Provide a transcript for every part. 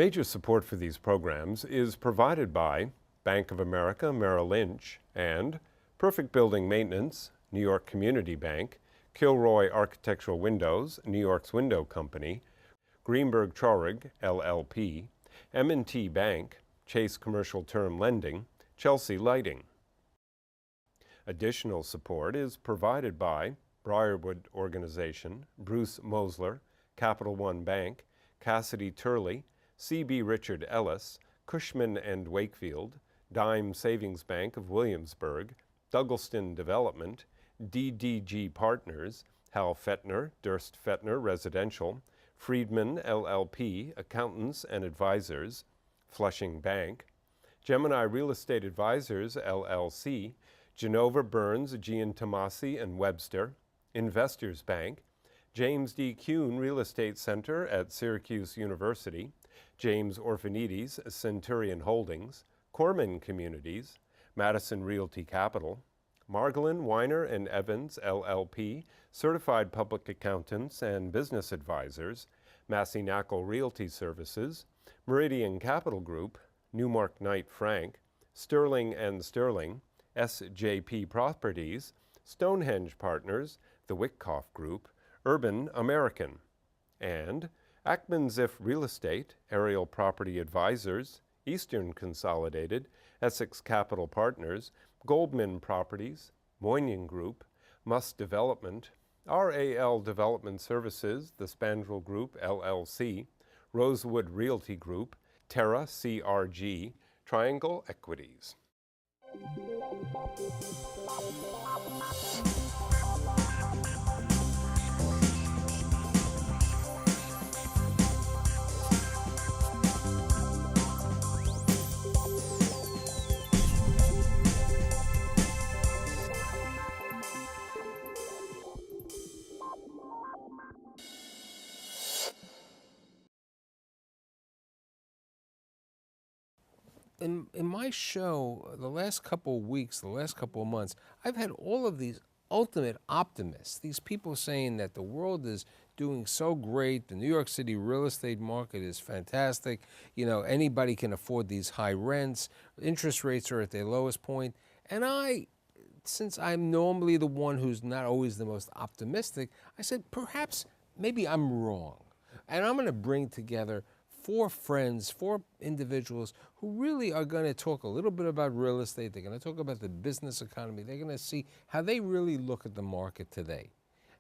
Major support for these programs is provided by Bank of America Merrill Lynch and Perfect Building Maintenance, New York Community Bank, Kilroy Architectural Windows, New York's Window Company, Greenberg Traurig, LLP, M&T Bank, Chase Commercial Term Lending, Chelsea Lighting. Additional support is provided by Briarwood Organization, Bruce Mosler, Capital One Bank, Cassidy Turley, C.B. Richard Ellis, Cushman & Wakefield, Dime Savings Bank of Williamsburg, Douglaston Development, DDG Partners, Hal Fettner, Durst Fettner Residential, Friedman LLP, Accountants and Advisors, Flushing Bank, Gemini Real Estate Advisors LLC, Genova Burns, Giantomasi and Webster, Investors Bank, James D. Kuhn Real Estate Center at Syracuse University, James Orphanides, Centurion Holdings, Corman Communities, Madison Realty Capital, Margolin, Weiner and Evans, LLP, Certified Public Accountants and Business Advisors, Massey Knackle Realty Services, Meridian Capital Group, Newmark Knight Frank, Sterling and Sterling, SJP Properties, Stonehenge Partners, the Wickoff Group, Urban American, and Ackman Ziff Real Estate, Aerial Property Advisors, Eastern Consolidated, Essex Capital Partners, Goldman Properties, Moynihan Group, Muss Development, RAL Development Services, the Spandrel Group, LLC, Rosewood Realty Group, Terra CRG, Triangle Equities. In my show, the last couple of weeks, the last couple of months, I've had all of these ultimate optimists, these people saying that the world is doing so great, the New York City real estate market is fantastic, you know, anybody can afford these high rents, interest rates are at their lowest point, and since I'm normally the one who's not always the most optimistic, I said, perhaps, maybe I'm wrong. And I'm going to bring together four friends, four individuals who really are going to talk a little bit about real estate. They're going to talk about the business economy. They're going to see how they really look at the market today.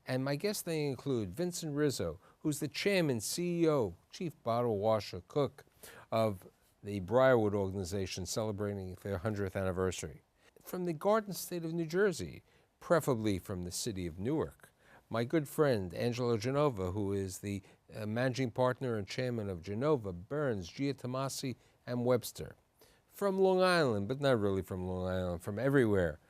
And my guests, they include Vincent Riso, who's the chairman, CEO, chief bottle washer, cook of the Briarwood organization celebrating their 100th anniversary. From the Garden State of New Jersey, preferably from the city of Newark. My good friend, Angelo Genova, who is the managing partner and chairman of Genova, Burns, Giantomasi, and Webster. From Long Island, but not really from Long Island, from everywhere.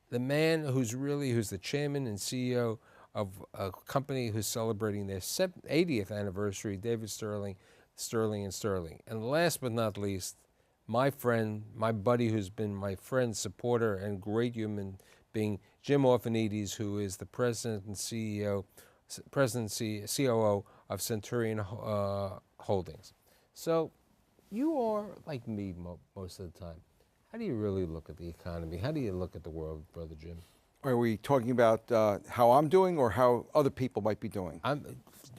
The man who's the chairman and CEO of a company who's celebrating their 80th anniversary, David Sterling, Sterling & Sterling. And last but not least, my friend, my buddy who's been my friend, supporter, and great human being, Jim Orphanides, who is the president and COO of Centurion Holdings. So you are like me most of the time. How do you really look at the economy? How do you look at the world, Brother Jim? Are we talking about how I'm doing or how other people might be doing?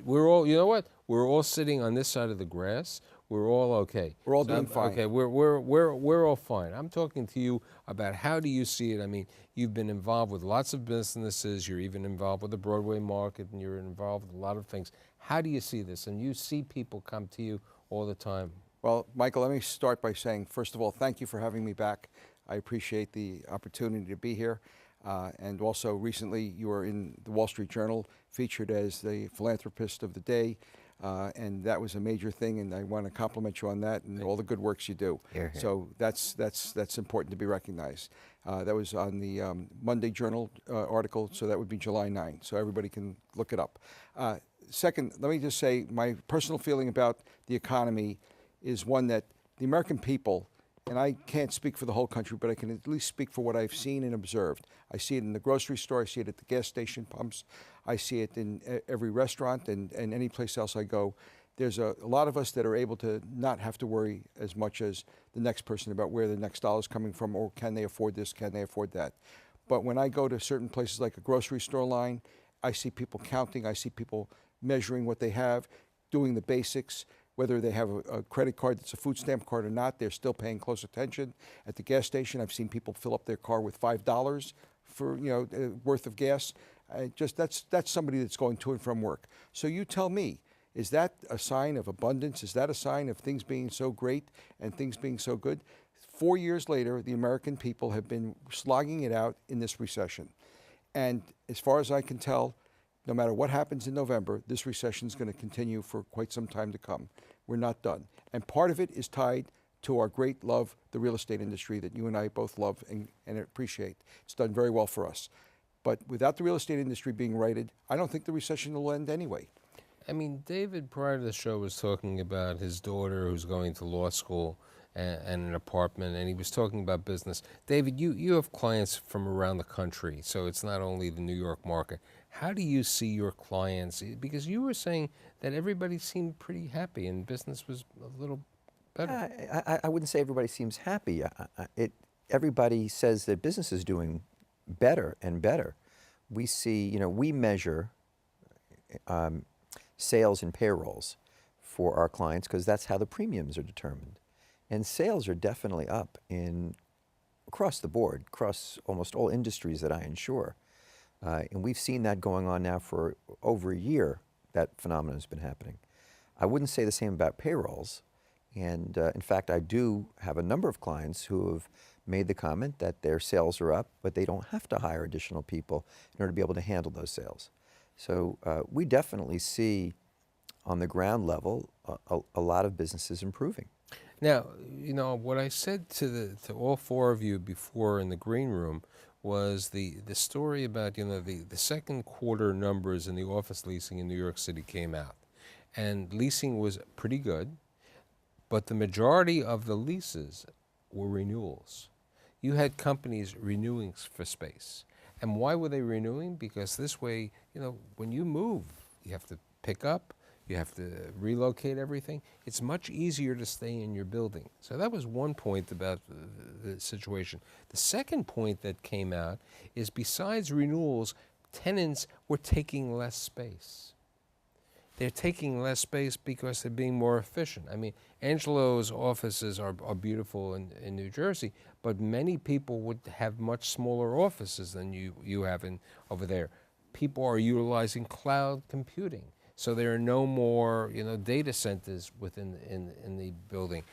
We're all, you know what? We're all sitting on this side of the grass. We're all okay. We're all doing fine. Okay, we're all fine. I'm talking to you about how do you see it? I mean, you've been involved with lots of businesses. You're even involved with the Broadway market, and you're involved with a lot of things. How do you see this? And you see people come to you all the time. Well, Michael, let me start by saying, first of all, thank you for having me back. I appreciate the opportunity to be here. And also recently you were in the Wall Street Journal featured as the philanthropist of the day. And that was a major thing, and I want to compliment you on that and all the good works you do. Here. So that's important to be recognized. That was on the Monday Journal article, so that would be July 9, so everybody can look it up. Second, let me just say my personal feeling about the economy is one that the American people, and I can't speak for the whole country, but I can at least speak for what I've seen and observed. I see it in the grocery store, I see it at the gas station pumps, I see it in every restaurant and any place else I go. there's a lot of us that are able to not have to worry as much as the next person about where the next dollar is coming from, or can they afford this, can they afford that. But when I go to certain places like a grocery store line, I see people counting, I see people measuring what they have, doing the basics. Whether they have a credit card that's a food stamp card or not, they're still paying close attention. At the gas station, I've seen people fill up their car with $5 for worth of gas. That's somebody that's going to and from work. So you tell me, is that a sign of abundance? Is that a sign of things being so great and things being so good? 4 years later, the American people have been slogging it out in this recession. And as far as I can tell, no matter what happens in November, this recession is going to continue for quite some time to come. We're not done. And part of it is tied to our great love, the real estate industry that you and I both love and appreciate. It's done very well for us. But without the real estate industry being righted, I don't think the recession will end anyway. I mean, David, prior to the show, was talking about his daughter who's going to law school and an apartment, and he was talking about business. David, you have clients from around the country, so it's not only the New York market. How do you see your clients? Because you were saying that everybody seemed pretty happy and business was a little better. I wouldn't say everybody seems happy. Everybody says that business is doing better and better. We see, we measure sales and payrolls for our clients because that's how the premiums are determined. And sales are definitely up across the board, across almost all industries that I insure. And we've seen that going on now for over a year. That phenomenon has been happening. I wouldn't say the same about payrolls. And in fact, I do have a number of clients who have made the comment that their sales are up, but they don't have to hire additional people in order to be able to handle those sales. So we definitely see on the ground level a lot of businesses improving. Now, what I said to all four of you before in the green room was the story about, the second quarter numbers in the office leasing in New York City came out. And leasing was pretty good, but the majority of the leases were renewals. You had companies renewing for space. And why were they renewing? Because this way, when you move, you have to pick up, you have to relocate everything. It's much easier to stay in your building. So that was one point about the situation. The second point that came out is besides renewals, tenants were taking less space. They're taking less space because they're being more efficient. I mean, Angelo's offices are beautiful in New Jersey, but many people would have much smaller offices than you have over there. People are utilizing cloud computing. So there are no more, data centers within in the building.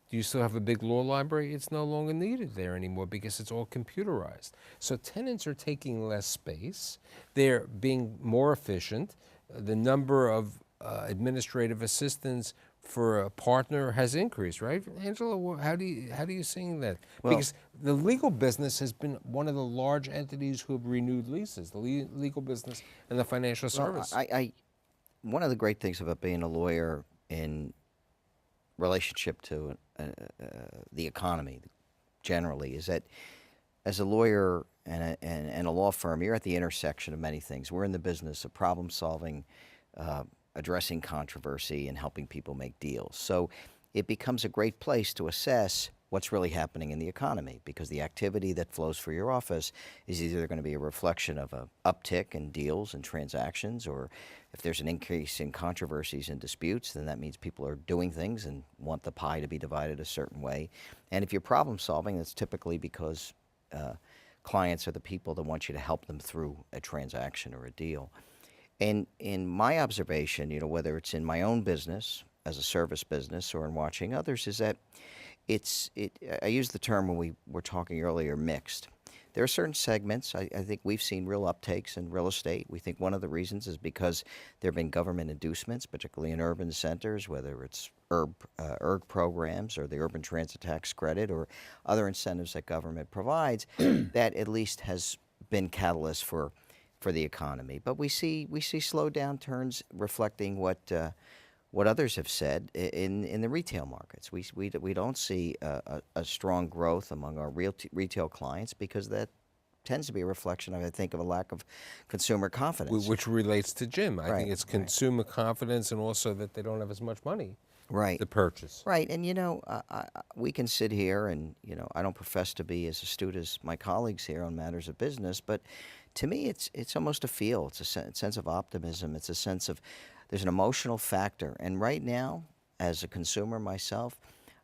Do you still have a big law library? It's no longer needed there anymore because it's all computerized. So tenants are taking less space. They're being more efficient. The number of administrative assistants for a partner has increased, right? Angelo, how do you see that? Well, because the legal business has been one of the large entities who have renewed leases, the legal business and the financial service. One of the great things about being a lawyer in relationship to the economy generally is that as a lawyer and a law firm, you're at the intersection of many things. We're in the business of problem solving, addressing controversy, and helping people make deals. So it becomes a great place to assess what's really happening in the economy, because the activity that flows for your office is either going to be a reflection of an uptick in deals and transactions, or if there's an increase in controversies and disputes, then that means people are doing things and want the pie to be divided a certain way. And if you're problem solving, that's typically because clients are the people that want you to help them through a transaction or a deal. And in my observation, whether it's in my own business as a service business or in watching others, is that I used the term when we were talking earlier, mixed. There are certain segments, I think we've seen real uptakes in real estate. We think one of the reasons is because there have been government inducements, particularly in urban centers, whether it's ERG programs or the Urban Transit Tax Credit or other incentives that government provides, that at least has been catalyst for the economy. But we see slow downturns reflecting what others have said in the retail markets. We don't see a strong growth among our retail clients because that tends to be a reflection, I think, of a lack of consumer confidence. Which relates to Jim. I Right, think it's right. consumer confidence and also that they don't have as much money Right. to purchase. Right, and we can sit here and, I don't profess to be as astute as my colleagues here on matters of business, but to me it's almost a feel. It's a sense of optimism. It's a sense of, there's an emotional factor. And right now, as a consumer myself,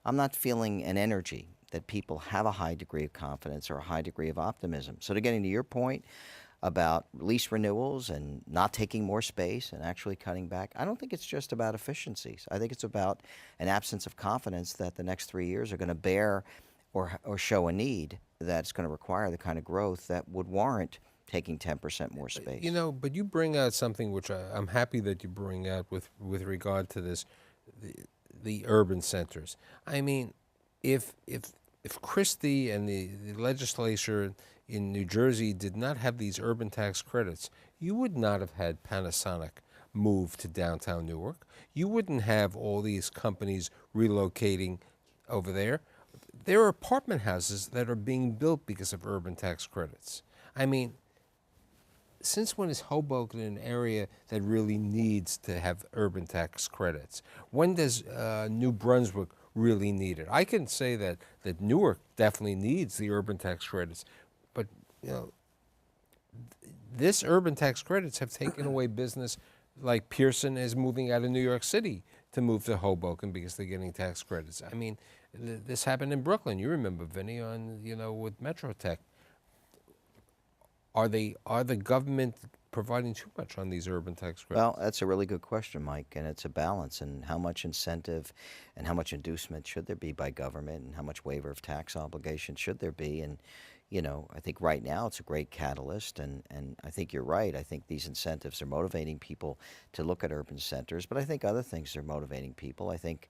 I'm not feeling an energy that people have a high degree of confidence or a high degree of optimism. So to get into your point about lease renewals and not taking more space and actually cutting back, I don't think it's just about efficiencies. I think it's about an absence of confidence that the next 3 years are going to bear or show a need that's going to require the kind of growth that would warrant taking 10% more space. But you bring out something which I'm happy that you bring out with regard to this, the urban centers. I mean, if Christie and the legislature in New Jersey did not have these urban tax credits, you would not have had Panasonic move to downtown Newark. You wouldn't have all these companies relocating over there. There are apartment houses that are being built because of urban tax credits. I mean, since when is Hoboken an area that really needs to have urban tax credits? When does New Brunswick really need it? I can say that Newark definitely needs the urban tax credits, but this urban tax credits have taken away business. Like Pearson is moving out of New York City to move to Hoboken because they're getting tax credits. I mean, this happened in Brooklyn. You remember, Vinny, on with Metro Tech. Are the government providing too much on these urban tax credits? Well, that's a really good question, Mike, and it's a balance. And how much incentive and how much inducement should there be by government, and how much waiver of tax obligation should there be? And I think right now it's a great catalyst, and I think you're right. I think these incentives are motivating people to look at urban centers, but I think other things are motivating people. I think,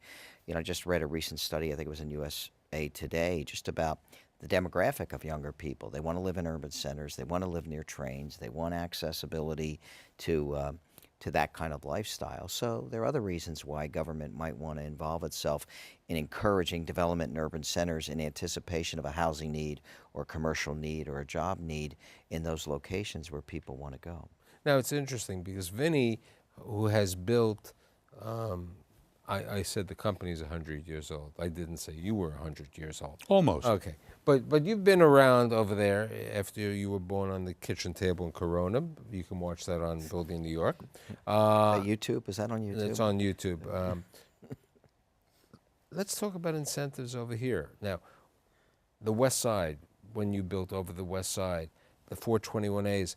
I just read a recent study, I think it was in USA Today, just about the demographic of younger people. They want to live in urban centers. They want to live near trains. They want accessibility to that kind of lifestyle. So there are other reasons why government might want to involve itself in encouraging development in urban centers in anticipation of a housing need or commercial need or a job need in those locations where people want to go. Now, it's interesting because Vinny, who has built, I said the company's 100 years old. I didn't say you were 100 years old. Almost. Okay. But you've been around over there after you were born on the kitchen table in Corona. You can watch that on Building New York. YouTube? Is that on YouTube? It's on YouTube. Let's talk about incentives over here. Now, the West Side, when you built over the West Side, the 421As,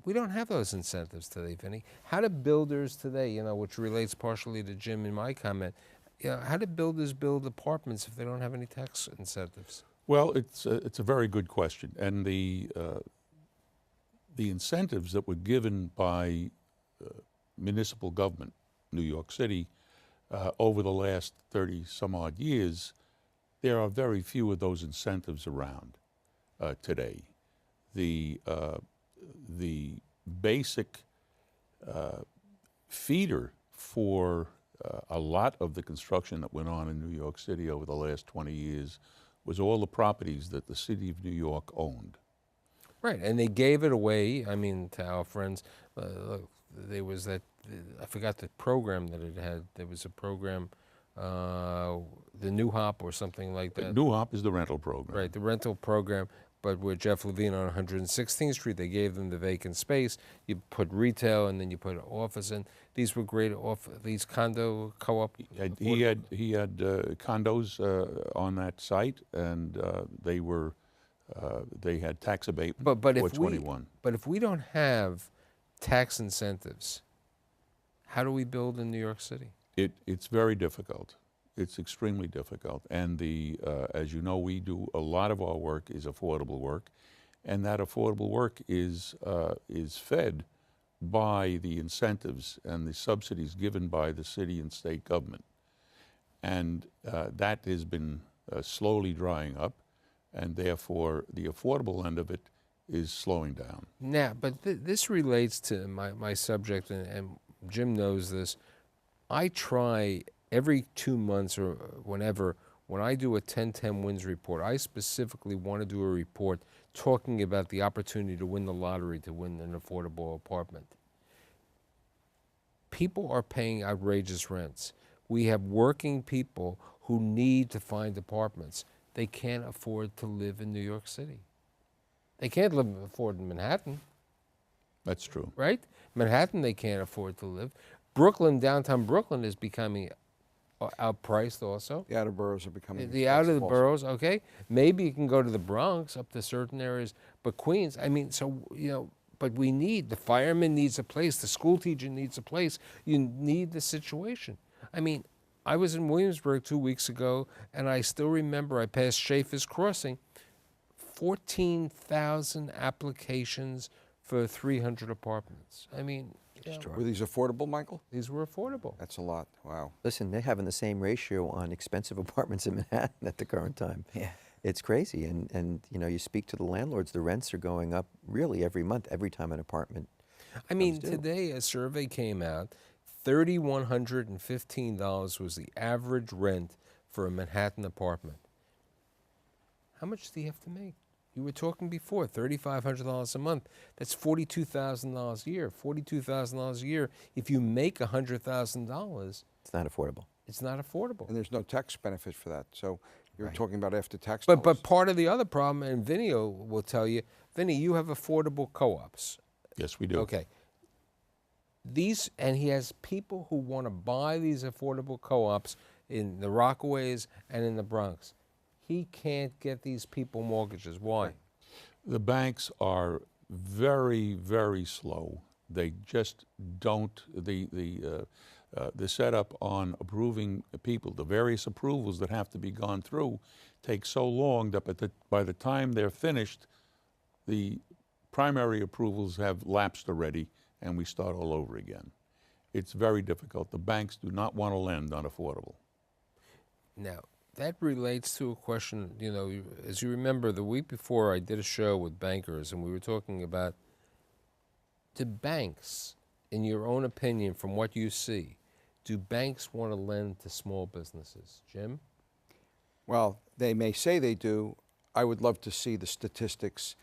we don't have those incentives today, Vinny. How do builders today, which relates partially to Jim in my comment, how do builders build apartments if they don't have any tax incentives? Well, it's a very good question, and the incentives that were given by municipal government, New York City, over the last 30 some odd years, there are very few of those incentives around today. The basic feeder for a lot of the construction that went on in New York City over the last 20 years was all the properties that the city of New York owned. Right, and they gave it away, to our friends. There was that, I forgot the program that it had. There was a program, the New Hop or something like that. New Hop is the rental program. Right, the rental program. But with Jeff Levine on 116th Street, they gave them the vacant space. You put retail, and then you put office in. These were great these condo co-op. He had condos on that site, and they had tax abatement. But if we don't have tax incentives, how do we build in New York City? It's very difficult. It's extremely difficult, and as you know, we do a lot of our work is affordable work, and that affordable work is fed by the incentives and the subsidies given by the city and state government, and that has been slowly drying up, and therefore the affordable end of it is slowing down. Now, but this relates to my subject, and Jim knows this. I try every 2 months or whenever, when I do a 10-10 wins report, I specifically want to do a report talking about the opportunity to win the lottery, to win an affordable apartment. People are paying outrageous rents. We have working people who need to find apartments. They can't afford to live in New York City. They can't afford in Manhattan, That's true. right? Manhattan, they can't afford to live. Brooklyn, downtown Brooklyn, is becoming outpriced also. The outer boroughs are becoming The out of the expensive also. boroughs, okay. Maybe you can go to the Bronx, up to certain areas, but Queens, I mean, so, you know, but we need, the fireman needs a place, the school teacher needs a place. You need the situation. I mean, I was in Williamsburg 2 weeks ago, and I still remember I passed Schaefer's Crossing, 14,000 applications for 300 apartments. I mean, you know, Were these affordable, Michael? these were affordable. That's a lot. Wow. Listen, they're having the same ratio on expensive apartments in Manhattan at the current time. Yeah. It's crazy, and you know, you speak to the landlords, the rents are going up really every month, every time an apartment. I mean, comes due. today a survey came out, $3,115 was the average rent for a Manhattan apartment. How much do you have to make? You were talking before, $3,500 a month. That's $42,000 a year. $42,000 a year. If you make $100,000, It's not affordable. it's not affordable. And there's no tax benefit for that. So you're Right. talking about after tax But dollars. part of the other problem, and Vinny will tell you, Vinny, you have affordable co-ops. Yes, we do. Okay. These, and he has people who want to buy these affordable co-ops in the Rockaways and in the Bronx. He can't get these people mortgages. Why? The banks are very, very slow. They just don't, the setup on approving people, the various approvals that have to be gone through take so long that by the time they're finished, the primary approvals have lapsed already and we start all over again. It's very difficult. The banks do not want to lend on affordable. Now, that relates to a question, you know, as you remember, the week before I did a show with bankers and we were talking about, do banks, in your own opinion, from what you see, do banks want to lend to small businesses? Jim? Well, they may say they do. I would love to see the statistics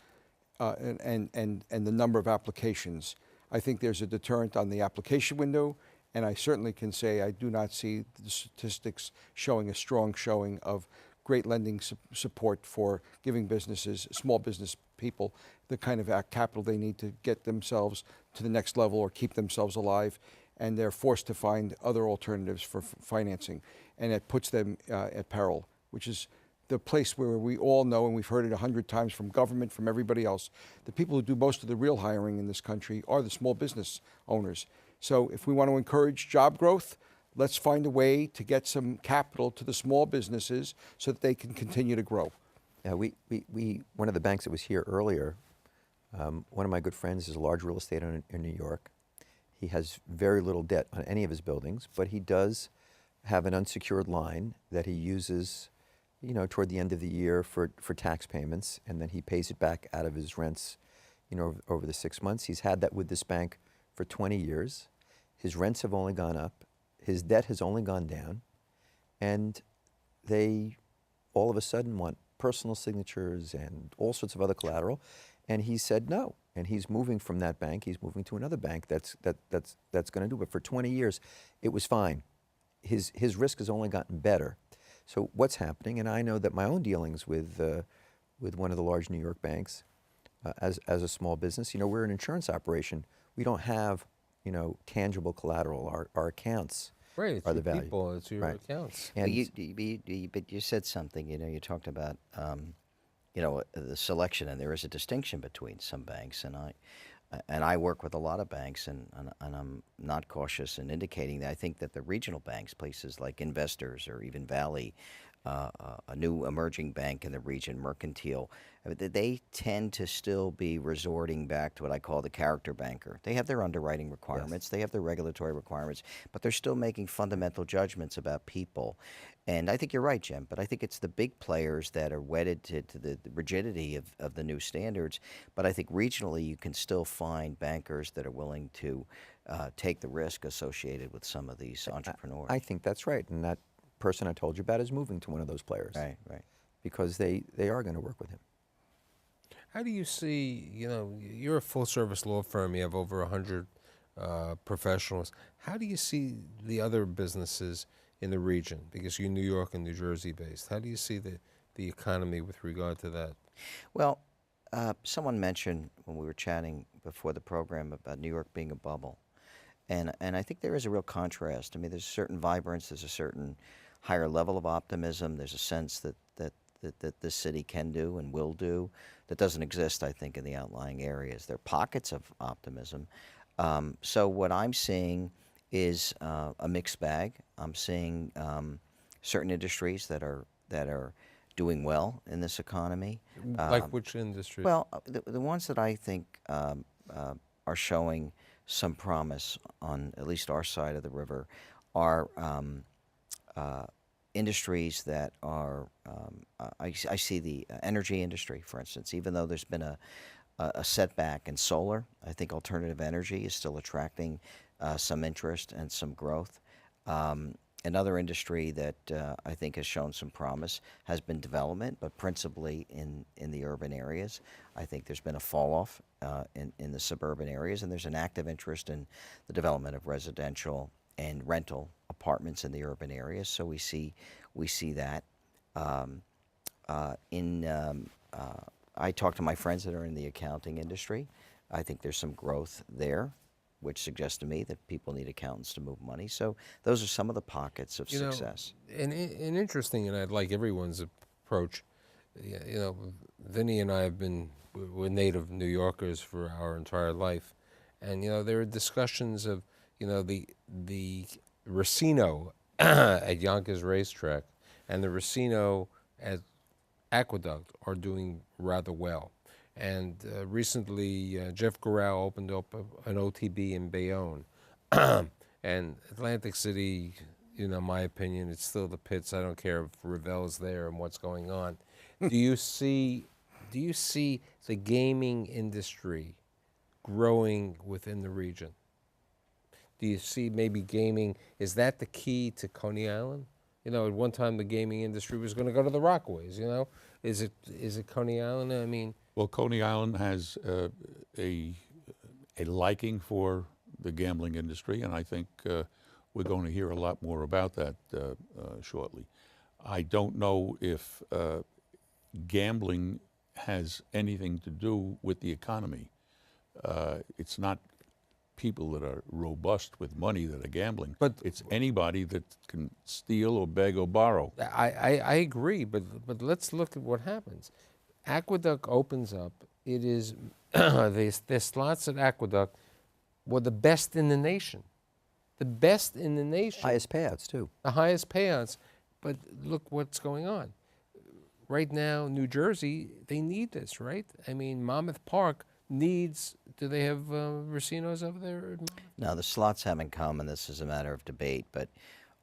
and the number of applications. I think there's a deterrent on the application window, and I certainly can say I do not see the statistics showing a strong showing of great lending support for giving businesses, small business people, the kind of capital they need to get themselves to the next level or keep themselves alive, and they're forced to find other alternatives for financing, and it puts them at peril, which is the place where we all know, and we've heard it 100 times from government, from everybody else, the people who do most of the real hiring in this country are the small business owners. So if we want to encourage job growth, let's find a way to get some capital to the small businesses so that they can continue to grow. Yeah, one of the banks that was here earlier, one of my good friends is a large real estate owner in New York. He has very little debt on any of his buildings, but he does have an unsecured line that he uses, you know, toward the end of the year for tax payments, and then he pays it back out of his rents, you know, over the 6 months. He's had that with this bank for 20 years. His rents have only gone up. His debt has only gone down. And they all of a sudden want personal signatures and all sorts of other collateral. And he said no. And he's moving from that bank. He's moving to another bank that's going to do it. For 20 years, it was fine. His risk has only gotten better. So what's happening, and I know that my own dealings with one of the large New York banks, as a small business, you know, we're an insurance operation. We don't have, you know, tangible collateral. Our accounts Right, it's are your the value. people, it's your Right. accounts. But And you said something, you know, you talked about, you know, the selection, and there is a distinction between some banks, and I work with a lot of banks, and I'm not cautious in indicating that I think that the regional banks, places like Investors or even Valley, a new emerging bank in the region, Mercantile, they tend to still be resorting back to what I call the character banker. They have their underwriting requirements, they have their regulatory requirements, but they're still making fundamental judgments about people. And I think you're right, Jim, but I think it's the big players that are wedded to the rigidity of the new standards. But I think regionally you can still find bankers that are willing to take the risk associated with some of these entrepreneurs. I think that's right. And that person I told you about is moving to one of those players. Right, right. Because they are going to work with him. How do you see, you're a full-service law firm, you have over 100 professionals. How do you see the other businesses in the region? Because you're New York and New Jersey based. How do you see the economy with regard to that? Well, someone mentioned when we were chatting before the program about New York being a bubble. And I think there is a real contrast. I mean, there's a certain vibrance, there's a certain higher level of optimism, there's a sense that this city can do and will do that doesn't exist, I think, in the outlying areas. There are pockets of optimism. So what I'm seeing is a mixed bag. I'm seeing certain industries that are doing well in this economy. Like which industry? Well, the ones that I think are showing some promise on at least our side of the river are industries that are, I see the energy industry, for instance. Even though there's been a setback in solar, I think alternative energy is still attracting some interest and some growth. Another industry that I think has shown some promise has been development, but principally in the urban areas. I think there's been a fall off in the suburban areas, and there's an active interest in the development of residential and rental apartments in the urban areas. So we see that. I talk to my friends that are in the accounting industry. I think there's some growth there, which suggests to me that people need accountants to move money. So those are some of the pockets of success. And interesting, and I'd like everyone's approach. Vinny and I we're native New Yorkers for our entire life. And, there are discussions of, the Racino at Yonkers Racetrack and the Racino at Aqueduct are doing rather well. And recently, Jeff Guerrero opened up an OTB in Bayonne. And Atlantic City, my opinion, it's still the pits. I don't care if Ravel's there and what's going on. Do you see the gaming industry growing within the region? Do you see maybe gaming, is that the key to Coney Island? At one time the gaming industry was going to go to the Rockaways, Is it Coney Island? I mean... Well, Coney Island has a liking for the gambling industry, and I think we're going to hear a lot more about that shortly. I don't know if gambling has anything to do with the economy. It's not people that are robust with money that are gambling, but it's anybody that can steal or beg or borrow. I agree, but let's look at what happens. Aqueduct opens up. It is the slots at Aqueduct were the best in the nation. The best in the nation. Highest payouts, too. The highest payouts. But look what's going on. Right now, New Jersey, they need this, right? I mean, Monmouth Park needs, do they have racinos over there? No, the slots haven't come, and this is a matter of debate. But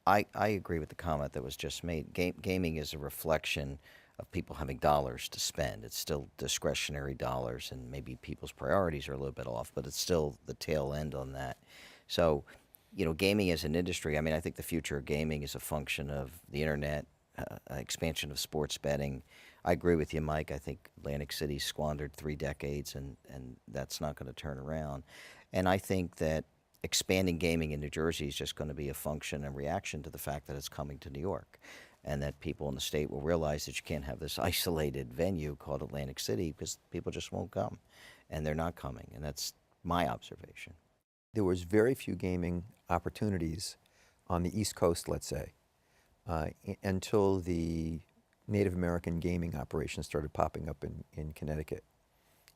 I agree with the comment that was just made. Gaming is a reflection of people having dollars to spend. It's still discretionary dollars, and maybe people's priorities are a little bit off, but it's still the tail end on that. So, gaming as an industry, I mean, I think the future of gaming is a function of the internet, expansion of sports betting. I agree with you, Mike. I think Atlantic City squandered 3 decades, and that's not going to turn around. And I think that expanding gaming in New Jersey is just going to be a function and reaction to the fact that it's coming to New York, and that people in the state will realize that you can't have this isolated venue called Atlantic City because people just won't come, and they're not coming, and that's my observation. There was very few gaming opportunities on the East Coast, let's say, until the Native American gaming operations started popping up in Connecticut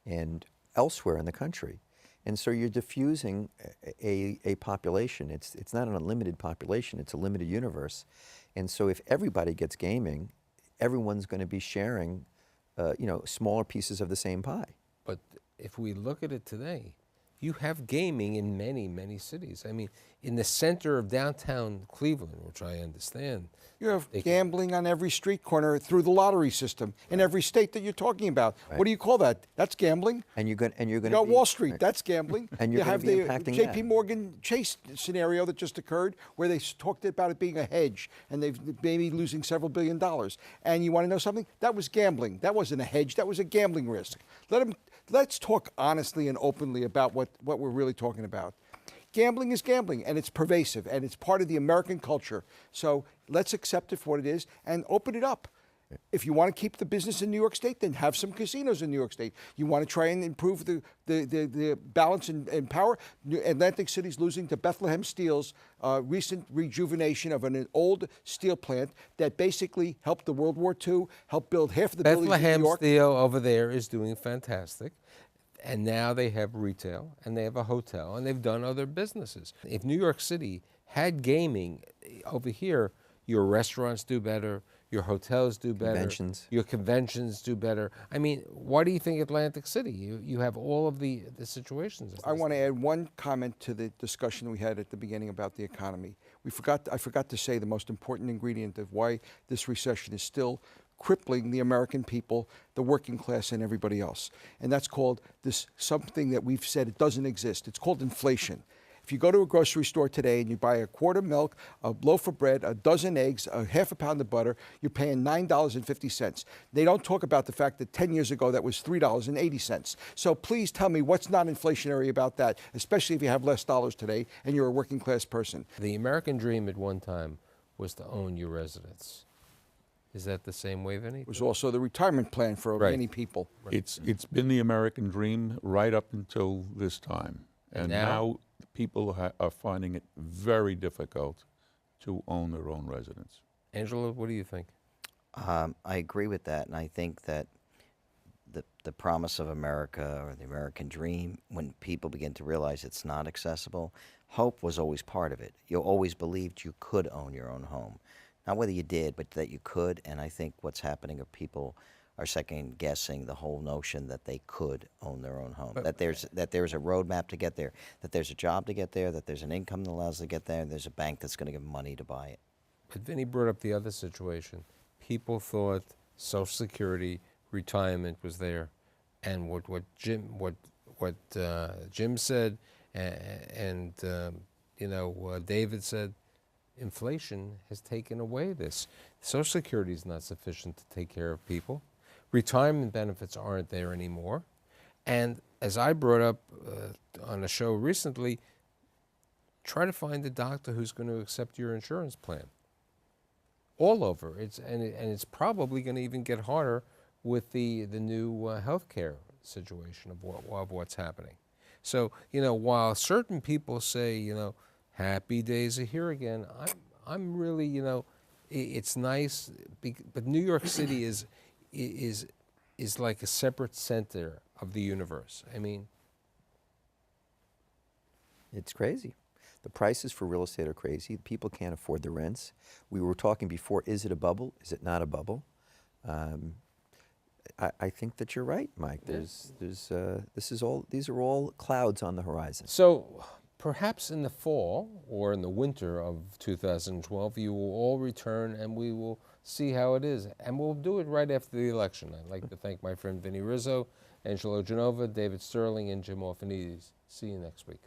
and elsewhere in the country. And so you're diffusing a population. It's not an unlimited population, it's a limited universe. And so if everybody gets gaming, everyone's going to be sharing, smaller pieces of the same pie. But if we look at it today, you have gaming in many, many cities. I mean, in the center of downtown Cleveland, which I understand. You have gambling on every street corner through the lottery system in every state that you're talking about. What do you call that? That's gambling. And you're going You to got Wall Street. That's gambling. And you're you gonna have be the impacting J.P. that. Morgan Chase scenario that just occurred, where they talked about it being a hedge, and they've maybe losing several $1 billion. And you want to know something? That was gambling. That wasn't a hedge. That was a gambling risk. Let's talk honestly and openly about what we're really talking about. Gambling is gambling, and it's pervasive, and it's part of the American culture. So let's accept it for what it is and open it up. If you want to keep the business in New York State, then have some casinos in New York State. You want to try and improve the balance and power. Atlantic City's losing to Bethlehem Steel's recent rejuvenation of an old steel plant that basically helped the World War II, helped build half of the buildings in New Bethlehem York. Steel over there is doing fantastic. And now they have retail, and they have a hotel, and they've done other businesses. If New York City had gaming over here, your restaurants do better, your hotels do better, Conventions. your conventions do better. I mean, why do you think Atlantic City? You have all of the situations. I want to add one comment to the discussion we had at the beginning about the economy. I forgot to say the most important ingredient of why this recession is still crippling the American people, the working class, and everybody else. And that's called something that we've said it doesn't exist. It's called inflation. If you go to a grocery store today and you buy a quart of milk, a loaf of bread, a dozen eggs, a half a pound of butter, you're paying $9.50. They don't talk about the fact that 10 years ago that was $3.80. So please tell me what's not inflationary about that, especially if you have less dollars today and you're a working class person. The American dream at one time was to own your residence. Is that the same way, Vinny? It was also the retirement plan for Right. many people. It's been the American dream right up until this time. And now people are finding it very difficult to own their own residence. Angelo, what do you think? I agree with that, and I think that the promise of America or the American dream, when people begin to realize it's not accessible, hope was always part of it. You always believed you could own your own home. Not whether you did, but that you could, and I think what's happening are people are second guessing the whole notion that they could own their own home, that there's a roadmap to get there, that there's a job to get there, that there's an income that allows to get there, and there's a bank that's going to give them money to buy it. But Vinny brought up the other situation. People thought Social Security, retirement was there, and what Jim said, and David said, inflation has taken away this. Social Security is not sufficient to take care of people. Retirement benefits aren't there anymore. And as I brought up on a show recently, try to find a doctor who's going to accept your insurance plan. All over. It's probably going to even get harder with the new healthcare situation of what's happening. So, while certain people say, happy days are here again, I'm really, it's nice, but New York City is like a separate center of the universe. I mean, It's crazy. The prices for real estate are crazy. People can't afford the rents. We were talking before, is it a bubble? Is it not a bubble? I think that you're right, Mike. These are all clouds on the horizon. so perhaps in the fall or in the winter of 2012, you will all return and we will see how it is. And we'll do it right after the election. I'd like to thank my friend Vinny Riso, Angelo Genova, David Sterling, and Jim Orphanides. See you next week.